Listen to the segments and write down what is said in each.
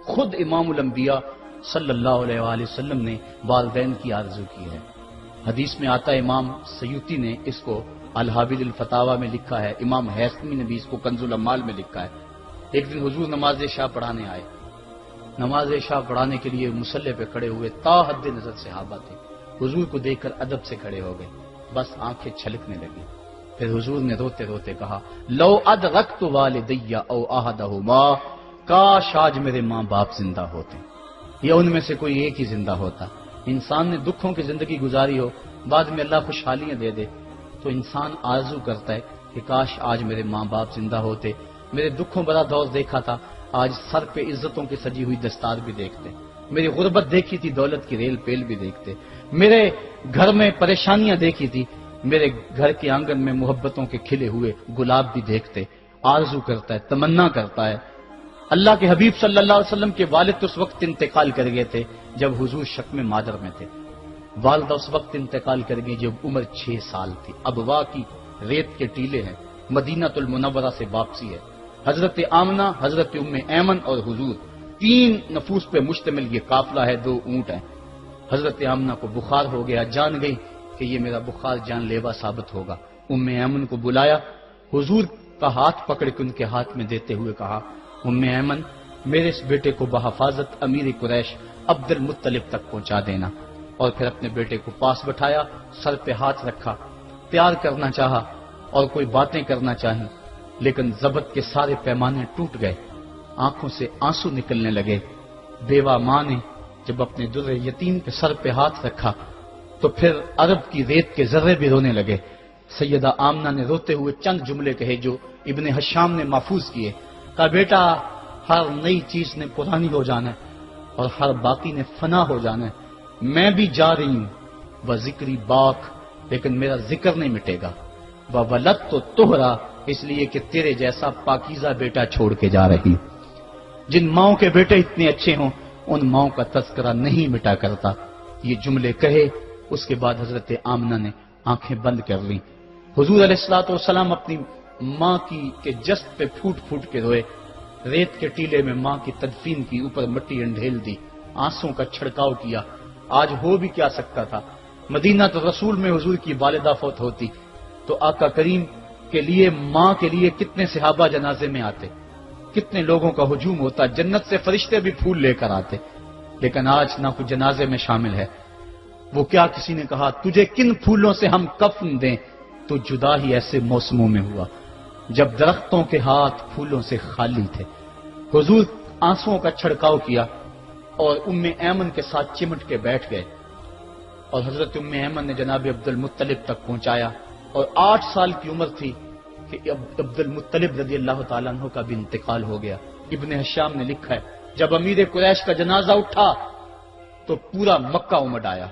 خود امام الانبیاء صلی اللہ علیہ وآلہ وسلم نے والدین کی آرزو کی ہے۔ حدیث میں آتا ہے، امام سیوطی نے اس کو الحابل الفتاوی میں لکھا ہے، امام حیثمی نے بھی اس کو کنز الاموال میں لکھا ہے۔ ایک دن حضور نماز عشاء پڑھانے آئے، نماز عشاء پڑھانے کے لیے مصلی پہ کھڑے ہوئے، تا حد نظر صحابہ تھے، حضور کو دیکھ کر ادب سے کھڑے ہو گئے، بس آنکھیں چھلکنے لگی۔ پھر حضور نے روتے روتے کہا، لو ادرکت والدی او احدہما، کاش آج میرے ماں باپ زندہ ہوتے، یا ان میں سے کوئی ایک ہی زندہ ہوتا۔ انسان نے دکھوں کی زندگی گزاری ہو، بعد میں اللہ خوشحالیاں دے دے، تو انسان آرزو کرتا ہے کہ کاش آج میرے ماں باپ زندہ ہوتے، میرے دکھوں بڑا دور دیکھا تھا، آج سر پہ عزتوں کی سجی ہوئی دستار بھی دیکھتے، میری غربت دیکھی تھی، دولت کی ریل پیل بھی دیکھتے، میرے گھر میں پریشانیاں دیکھی تھی، میرے گھر کے آنگن میں محبتوں کے کھلے ہوئے گلاب بھی دیکھتے۔ آرزو کرتا ہے، تمنا کرتا ہے۔ اللہ کے حبیب صلی اللہ علیہ وسلم کے والد اس وقت انتقال کر گئے تھے جب حضور شکم مادر میں تھے، والدہ اس وقت انتقال کر گئی جب عمر 6 سال تھی۔ ابوا کی ریت کے ٹیلے ہیں، مدینہ المنورہ سے واپسی ہے، حضرت آمنہ، حضرت ام ایمن اور حضور، 3 نفوس پہ مشتمل یہ قافلہ ہے، 2 اونٹ ہیں۔ حضرت آمنہ کو بخار ہو گیا، جان گئی کہ یہ میرا بخار جان لیوا ثابت ہوگا۔ ام ایمن کو بلایا، حضور کا ہاتھ پکڑ کے ان کے ہاتھ میں دیتے ہوئے کہا، ام ایمن، میرے اس بیٹے کو بحفاظت امیر قریش عبد المطلب تک پہنچا دینا۔ اور پھر اپنے بیٹے کو پاس بٹھایا، سر پہ ہاتھ رکھا، پیار کرنا چاہا اور کوئی باتیں کرنا چاہیں، لیکن ضبط کے سارے پیمانے ٹوٹ گئے، آنکھوں سے آنسو نکلنے لگے۔ بیوہ ماں نے جب اپنے در یتیم کے سر پہ ہاتھ رکھا تو پھر عرب کی ریت کے ذرے بھی رونے لگے۔ سیدہ آمنہ نے روتے ہوئے چند جملے کہے جو ابن حشام نے محفوظ کیے، کہا، بیٹا، ہر نئی چیز نے پرانی ہو جانا ہے اور ہر باقی نے فنا ہو جانا ہے، میں بھی جا رہی ہوں، وہ ذکری باق، لیکن میرا ذکر نہیں مٹے گا، وہ ولد تو تہرا، اس لیے کہ تیرے جیسا پاکیزہ بیٹا چھوڑ کے جا رہی ہوں۔ جن ماؤں کے بیٹے اتنے اچھے ہوں ان ماؤں کا تذکرہ نہیں مٹا کرتا۔ یہ جملے کہے، اس کے بعد حضرت آمنہ نے آنکھیں بند کر لیں۔ حضور علیہ الصلوۃ والسلام اپنی ماں کی کے جسد پہ پھوٹ پھوٹ کے روئے، ریت کے ٹیلے میں ماں کی تدفین کی، اوپر مٹی انڈھیل دی، آنسوں کا چھڑکاؤ کیا۔ آج ہو بھی کیا سکتا تھا، مدینہ تو رسول میں حضور کی والدہ فوت ہوتی تو آقا کریم کے لیے، ماں کے لیے کتنے صحابہ جنازے میں آتے، کتنے لوگوں کا ہجوم ہوتا، جنت سے فرشتے بھی پھول لے کر آتے، لیکن آج نہ کوئی جنازے میں شامل ہے۔ وہ کیا کسی نے کہا، تجھے کن پھولوں سے ہم کفن دیں، تو جدا ہی ایسے موسموں میں ہوا جب درختوں کے ہاتھ پھولوں سے خالی تھے۔ حضور آنسوؤں کا چھڑکاؤ کیا اور ام ایمن کے ساتھ چمٹ کے بیٹھ گئے، اور حضرت ام ایمن نے جناب عبد المطلب تک پہنچایا، اور 8 سال کی عمر تھی کہ عبد المطلب رضی اللہ تعالیٰ عنہ کا بھی انتقال ہو گیا۔ ابن حشام نے لکھا ہے، جب امیر قریش کا جنازہ اٹھا تو پورا مکہ امڈ آیا،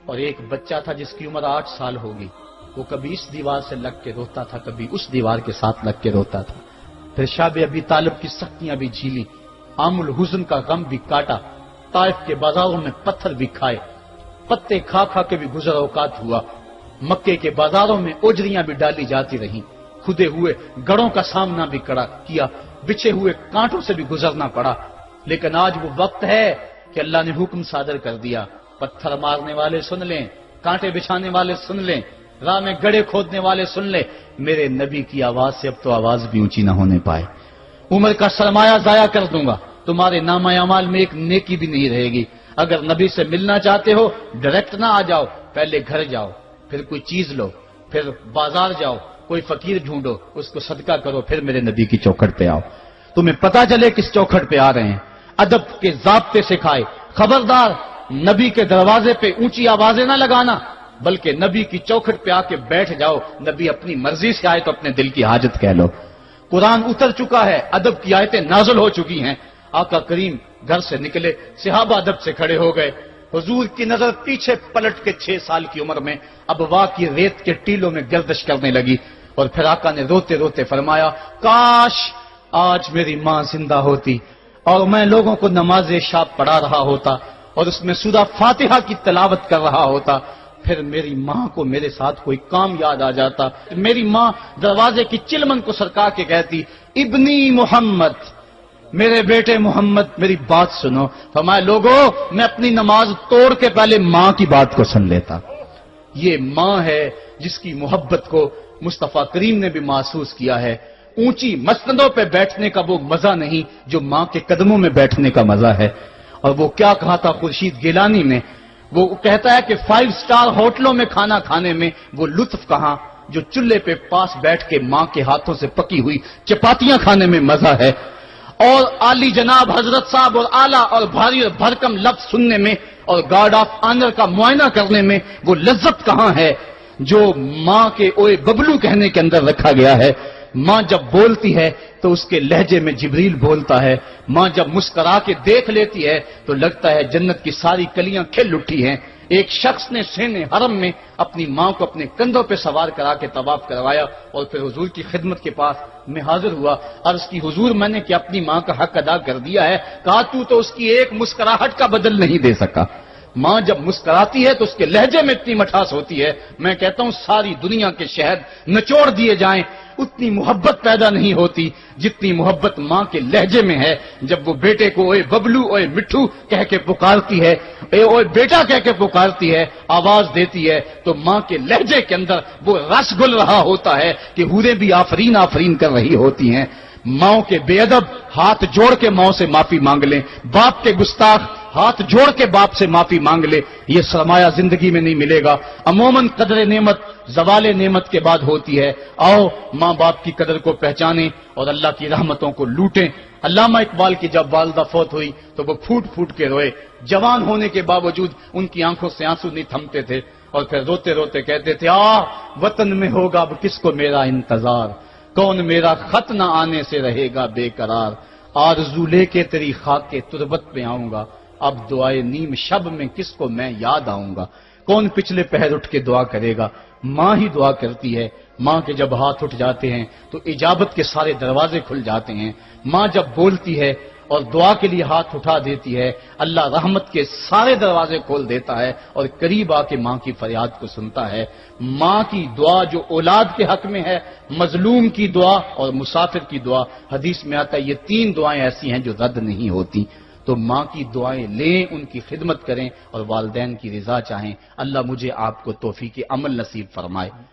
اور ایک بچہ تھا جس کی عمر 8 سال ہوگی، وہ کبھی اس دیوار سے لگ کے روتا تھا، کبھی اس دیوار کے ساتھ لگ کے روتا تھا۔ پھر شاب ابی طالب کی سختیاں بھی جھیلی، عام الحزن کا غم بھی کاٹا، طائف کے بازاروں میں پتھر بھی کھائے، پتے کھا کھا کے بھی گزر اوقات ہوا، مکے کے بازاروں میں اوجریاں بھی ڈالی جاتی رہیں، کھدے ہوئے گڑوں کا سامنا بھی کیا، بچھے ہوئے کانٹوں سے بھی گزرنا پڑا۔ لیکن آج وہ وقت ہے کہ اللہ نے حکم صادر کر دیا، پتھر مارنے والے سن لیں، کانٹے بچھانے والے سن لیں، راہ میں گڑھے کھودنے والے سن لیں، میرے نبی کی آواز سے اب تو آواز بھی اونچی نہ ہونے پائے۔ عمر کا سرمایہ ضائع کر دوں گا، تمہارے نامہ اعمال میں ایک نیکی بھی نہیں رہے گی۔ اگر نبی سے ملنا چاہتے ہو ڈائریکٹ نہ آ جاؤ، پہلے گھر جاؤ، پھر کوئی چیز لو، پھر بازار جاؤ، کوئی فقیر ڈھونڈو، اس کو صدقہ کرو، پھر میرے نبی کی چوکھٹ پہ آؤ، تمہیں پتا چلے کس چوکھٹ پہ آ رہے ہیں۔ ادب کے ضابطے سکھائے، خبردار نبی کے دروازے پہ اونچی آوازیں نہ لگانا، بلکہ نبی کی چوکھٹ پہ آ کے بیٹھ جاؤ، نبی اپنی مرضی سے آئے تو اپنے دل کی حاجت کہہ لو۔ قرآن اتر چکا ہے، ادب کی آیتیں نازل ہو چکی ہیں، آقا کریم گھر سے نکلے، صحابہ ادب سے کھڑے ہو گئے، حضور کی نظر پیچھے پلٹ کے 6 سال کی عمر میں ابوا کی ریت کے ٹیلوں میں گردش کرنے لگی، اور پھر آقا نے روتے روتے فرمایا، کاش آج میری ماں زندہ ہوتی اور میں لوگوں کو نماز عشاء پڑھا رہا ہوتا اور اس میں سورہ فاتحہ کی تلاوت کر رہا ہوتا، پھر میری ماں کو میرے ساتھ کوئی کام یاد آ جاتا، میری ماں دروازے کی چلمن کو سرکا کے کہتی، ابنی محمد، میرے بیٹے محمد میری بات سنو. فرمایا لوگوں میں اپنی نماز توڑ کے پہلے ماں کی بات کو سن لیتا. یہ ماں ہے جس کی محبت کو مصطفیٰ کریم نے بھی محسوس کیا ہے. اونچی مسندوں پہ بیٹھنے کا وہ مزہ نہیں جو ماں کے قدموں میں بیٹھنے کا مزہ ہے. اور وہ کیا کہا تھا خورشید گیلانی نے, وہ کہتا ہے کہ 5 اسٹار ہوٹلوں میں کھانا کھانے میں وہ لطف کہاں جو چولہے پہ پاس بیٹھ کے ماں کے ہاتھوں سے پکی ہوئی چپاتیاں کھانے میں مزہ ہے. اور عالی جناب حضرت صاحب اور اعلیٰ اور بھاری اور بھرکم لفظ سننے میں اور گارڈ آف آنر کا معائنہ کرنے میں وہ لذت کہاں ہے جو ماں کے اوئے ببلو کہنے کے اندر رکھا گیا ہے. ماں جب بولتی ہے تو اس کے لہجے میں جبریل بولتا ہے. ماں جب مسکرا کے دیکھ لیتی ہے تو لگتا ہے جنت کی ساری کلیاں کھل اٹھی ہیں. ایک شخص نے سین حرم میں اپنی ماں کو اپنے کندھوں پہ سوار کرا کے طواف کروایا اور پھر حضور کی خدمت کے پاس میں حاضر ہوا. عرض کی حضور میں نے کہ اپنی ماں کا حق ادا کر دیا ہے. کہا تو اس کی ایک مسکراہٹ کا بدل نہیں دے سکا. ماں جب مسکراتی ہے تو اس کے لہجے میں اتنی مٹھاس ہوتی ہے, میں کہتا ہوں ساری دنیا کے شہد نچوڑ دیے جائیں اتنی محبت پیدا نہیں ہوتی جتنی محبت ماں کے لہجے میں ہے. جب وہ بیٹے کو اوے ببلو اوے مٹھو کہہ کے پکارتی ہے, اوے بیٹا کہہ کے پکارتی ہے, آواز دیتی ہے, تو ماں کے لہجے کے اندر وہ رس گل رہا ہوتا ہے کہ حوریں بھی آفرین آفرین کر رہی ہوتی ہیں. ماں کے بے ادب ہاتھ جوڑ کے ماں سے معافی مانگ لیں, باپ کے گستاخ ہاتھ جوڑ کے باپ سے معافی مانگ لے. یہ سرمایہ زندگی میں نہیں ملے گا. عموماً قدر نعمت زوال نعمت کے بعد ہوتی ہے. آؤ ماں باپ کی قدر کو پہچانیں اور اللہ کی رحمتوں کو لوٹیں. علامہ اقبال کی جب والدہ فوت ہوئی تو وہ پھوٹ پھوٹ کے روئے. جوان ہونے کے باوجود ان کی آنکھوں سے آنسو نہیں تھمتے تھے اور پھر روتے روتے کہتے تھے وطن میں ہوگا اب کس کو میرا انتظار, کون میرا خط نہ آنے سے رہے گا بے قرار, آرزو لے کے تیری خاک کے تربت پہ آؤں گا, اب دعائے نیم شب میں کس کو میں یاد آؤں گا, کون پچھلے پہر اٹھ کے دعا کرے گا, ماں ہی دعا کرتی ہے. ماں کے جب ہاتھ اٹھ جاتے ہیں تو اجابت کے سارے دروازے کھل جاتے ہیں. ماں جب بولتی ہے اور دعا کے لیے ہاتھ اٹھا دیتی ہے اللہ رحمت کے سارے دروازے کھول دیتا ہے اور قریب آ کے ماں کی فریاد کو سنتا ہے. ماں کی دعا جو اولاد کے حق میں ہے, مظلوم کی دعا اور مسافر کی دعا, حدیث میں آتا ہے یہ 3 دعائیں ایسی ہیں جو رد نہیں ہوتی. تو ماں کی دعائیں لیں, ان کی خدمت کریں اور والدین کی رضا چاہیں. اللہ مجھے آپ کو توفیق عمل نصیب فرمائے.